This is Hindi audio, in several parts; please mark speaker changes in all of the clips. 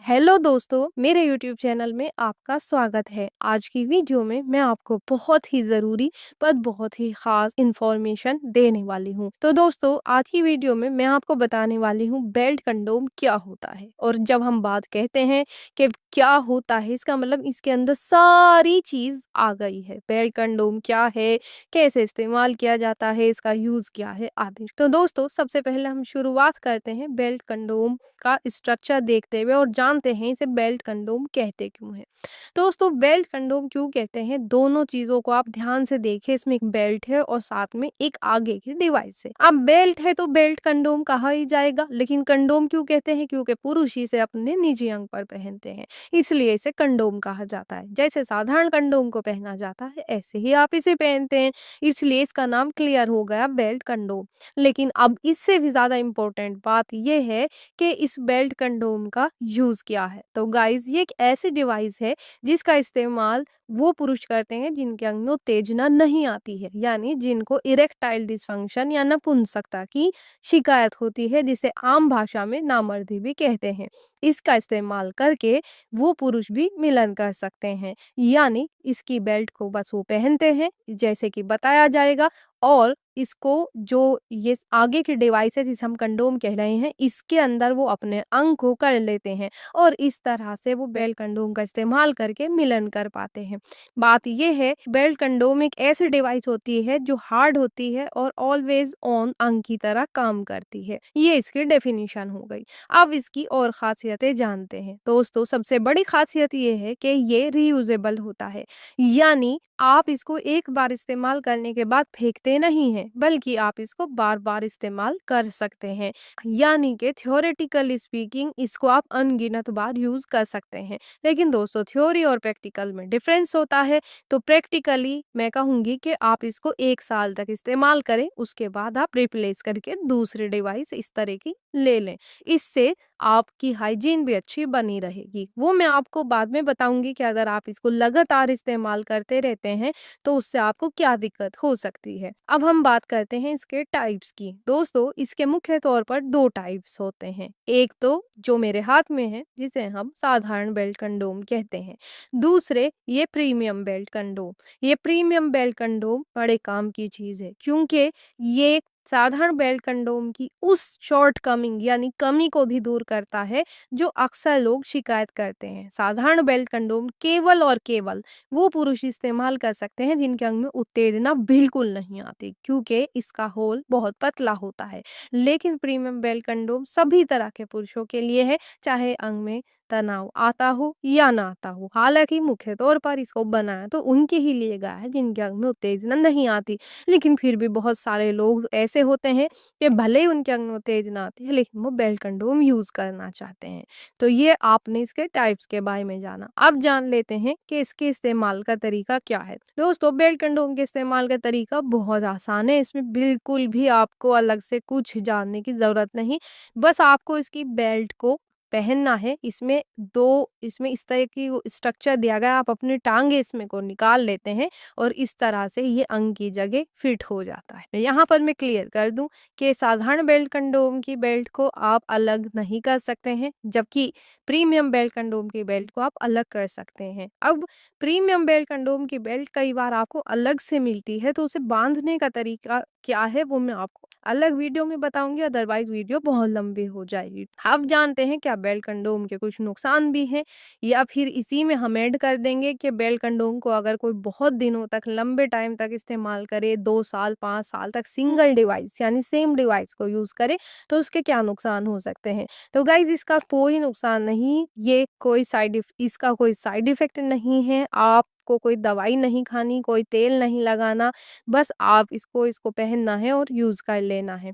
Speaker 1: हेलो दोस्तों, मेरे यूट्यूब चैनल में आपका स्वागत है। आज की वीडियो में मैं आपको बहुत ही ज़रूरी पर बहुत ही ख़ास इन्फॉर्मेशन देने वाली हूँ। तो दोस्तों, आज की वीडियो में मैं आपको बताने वाली हूँ बेल्ट कंडोम क्या होता है। और जब हम बात कहते हैं कि क्या होता है, इसका मतलब इसके अंदर सारी चीज़ आ गई है। बेल्ट कंडोम क्या है, कैसे इस्तेमाल किया जाता है, इसका यूज़ क्या है आदि। तो दोस्तों, सबसे पहले हम शुरुआत करते हैं बेल्ट कंडोम का स्ट्रक्चर देखते हुए और जानते हैं इसे बेल्ट कंडोम कहते क्यों हैं। दोस्तों, बेल्ट कंडोम क्यों कहते हैं, दोनों चीजों को आप ध्यान से देखें। इसमें एक बेल्ट है और साथ में एक आगे की डिवाइस है। अब बेल्ट है तो बेल्ट कंडोम कहा ही जाएगा, लेकिन कंडोम क्यों कहते हैं, क्योंकि पुरुष इसे अपने निजी अंग पर पहनते हैं, इसलिए इसे कंडोम कहा जाता है। जैसे साधारण कंडोम को पहना जाता है, ऐसे ही आप इसे पहनते हैं, इसलिए इसका नाम क्लियर हो गया बेल्ट कंडोम। लेकिन अब इससे भी ज्यादा इंपॉर्टेंट बात यह है कि इस बेल्ट कंडोम का यूज क्या है। तो गाइस, ये एक ऐसी डिवाइस है जिसका इस्तेमाल वो पुरुष करते हैं जिनके अंग में उत्तेजना नहीं आती है, यानी जिनको इरेक्टाइल डिसफंक्शन या नपुंसकता की शिकायत होती है, जिसे आम भाषा में नामर्दी भी कहते हैं। इसका इस्तेमाल करके वो पुरुष भी मिलन कर सकते हैं, यानी इसकी बेल्ट को बस वो पहनते हैं जैसे कि बताया जाएगा, और इसको जो ये आगे की डिवाइस है जिसे हम कंडोम कह रहे हैं, इसके अंदर वो अपने अंग को कर लेते हैं और इस तरह से वो बेल्ट कंडोम का इस्तेमाल करके मिलन कर पाते हैं। बात ये है, बेल्ट कंडोम एक ऐसी डिवाइस होती है जो हार्ड होती है और ऑलवेज ऑन अंग की तरह काम करती है। ये इसकी डेफिनेशन हो गई। अब इसकी और खासियतें जानते हैं। दोस्तों, सबसे बड़ी खासियत ये है कि ये रीयूजेबल होता है, यानी आप इसको एक बार इस्तेमाल करने के बाद फेंकते नहीं हैं, बल्कि आप इसको बार बार इस्तेमाल कर सकते हैं। यानी कि थ्योरेटिकली स्पीकिंग इसको आप अनगिनत बार यूज कर सकते हैं। लेकिन दोस्तों, थ्योरी और प्रैक्टिकल में डिफरेंस होता है। तो प्रैक्टिकली मैं कहूंगी कि आप इसको 1 साल तक इस्तेमाल करें, उसके बाद आप रिप्लेस करके दूसरी डिवाइस इस तरह की ले लें। इससे आपकी हाइजीन भी अच्छी बनी रहेगी। वो मैं आपको बाद में बताऊंगी कि अगर आप इसको लगातार इस्तेमाल करते रहते हैं तो उससे आपको क्या दिक्कत हो सकती है। अब हम बात करते हैं इसके टाइप्स की। दोस्तों, इसके मुख्य तौर पर 2 टाइप्स होते हैं। एक तो जो मेरे हाथ में है, जिसे हम साधारण बेल्ट कंडोम कहते हैं। दूसरे ये प्रीमियम बेल्ट कंडोम। ये प्रीमियम बेल्ट कंडोम बड़े काम की चीज है, क्योंकि ये साधारण बेल्ट कंडोम की उस शॉर्ट कमिंग यानी कमी को भी दूर करता है जो अक्सर लोग शिकायत करते हैं। साधारण बेल्ट कंडोम केवल और केवल वो पुरुष इस्तेमाल कर सकते हैं जिनके अंग में उत्तेजना बिल्कुल नहीं आती, क्योंकि इसका होल बहुत पतला होता है। लेकिन प्रीमियम बेल्ट कंडोम सभी तरह के पुरुषों के लिए है, चाहे अंग में तनाव आता हो या ना आता हो। हालांकि मुख्य तौर पर इसको बनाया तो उनके ही लिए गया है जिनके अंग में उत्तेजना नहीं आती, लेकिन फिर भी बहुत सारे लोग ऐसे होते हैं कि भले ही उनके अंग में उत्तेजना आती है, लेकिन वो बेल्ट कंडोम यूज करना चाहते हैं। तो ये आपने इसके टाइप्स के बारे में जाना। अब जान लेते हैं कि इसके इस्तेमाल का तरीका क्या है। दोस्तों, बेल्ट कंडोम के इस्तेमाल का तरीका बहुत आसान है। इसमें बिल्कुल भी आपको अलग से कुछ जानने की जरूरत नहीं। बस आपको इसकी बेल्ट को पहनना है। इसमें इस तरह की स्ट्रक्चर दिया गया है, आप अपनी टांगे इसमें को निकाल लेते हैं और इस तरह से ये अंग की जगह फिट हो जाता है। यहाँ पर मैं क्लियर कर दूं कि साधारण बेल्ट कंडोम की बेल्ट को आप अलग नहीं कर सकते हैं, जबकि प्रीमियम बेल्ट कंडोम की बेल्ट को आप अलग कर सकते हैं। अब प्रीमियम बेल्ट कंडोम की बेल्ट कई बार आपको अलग से मिलती है, तो उसे बांधने का तरीका क्या है वो मैं आपको अलग वीडियो में बताऊंगी, अदरवाइज वीडियो बहुत लंबी हो जाएगी। अब जानते हैं क्या बेल्ट कंडोम के कुछ नुकसान भी हैं, या फिर इसी में हम ऐड कर देंगे कि बेल्ट कंडोम को अगर कोई बहुत दिनों तक लंबे टाइम तक इस्तेमाल करे, 2 साल 5 साल तक सिंगल डिवाइस यानी सेम डिवाइस को यूज करे, तो उसके क्या नुकसान हो सकते हैं। तो गाइज, इसका कोई नुकसान नहीं, इसका कोई साइड इफेक्ट नहीं है। आपको कोई दवाई नहीं खानी, कोई तेल नहीं लगाना, बस आप इसको पहनना है और यूज कर लेना है।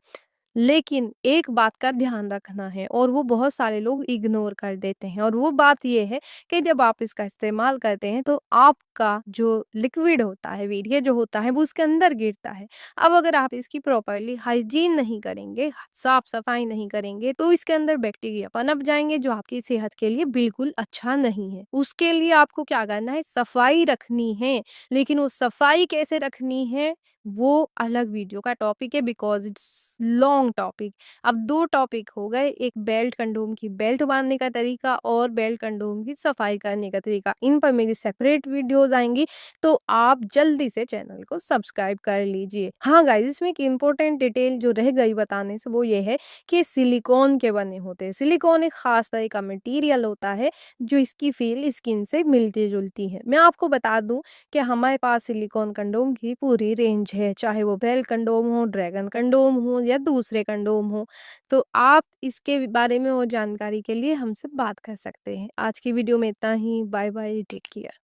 Speaker 1: लेकिन एक बात का ध्यान रखना है, और वो बहुत सारे लोग इग्नोर कर देते हैं, और वो बात ये है कि जब आप इसका इस्तेमाल करते हैं तो आपका जो लिक्विड होता है, वीर्य जो होता है, वो उसके अंदर गिरता है। अब अगर आप इसकी प्रॉपरली हाइजीन नहीं करेंगे, साफ सफाई नहीं करेंगे, तो इसके अंदर बैक्टीरिया पनप जाएंगे, जो आपकी सेहत के लिए बिल्कुल अच्छा नहीं है। उसके लिए आपको क्या करना है, सफाई रखनी है। लेकिन वो सफाई कैसे रखनी है वो अलग वीडियो का टॉपिक है, because it's long long topic. अब 2 टॉपिक हो गए, एक बेल्ट कंडोम की बेल्ट बाँधने का तरीका और बेल्ट कंडोम की सफाई करने का तरीका। इन पर मेरी सेपरेट वीडियोज़ आएँगी, तो आप जल्दी से चैनल को सब्सक्राइब कर लीजिए। हाँ गाइज़, इसमें एक इम्पोर्टेंट डिटेल जो रह गई बताने से वो ये है कि सिलिकॉन के बने होते हैं। सिलिकॉन एक ख़ास तरह का मटेरियल होता है जो इसकी फ़ील स्किन से मिलती-जुलती है। मैं आपको बता दूँ कि हमारे पास सिलिकॉन कंडोम की पूरी रेंज है, चाहे वो बेल कंडोम हो, ड्रैगन कंडोम हो या दूसरे कंडोम हो। तो आप इसके बारे में और जानकारी के लिए हमसे बात कर सकते हैं। आज की वीडियो में इतना ही। Bye bye, take care.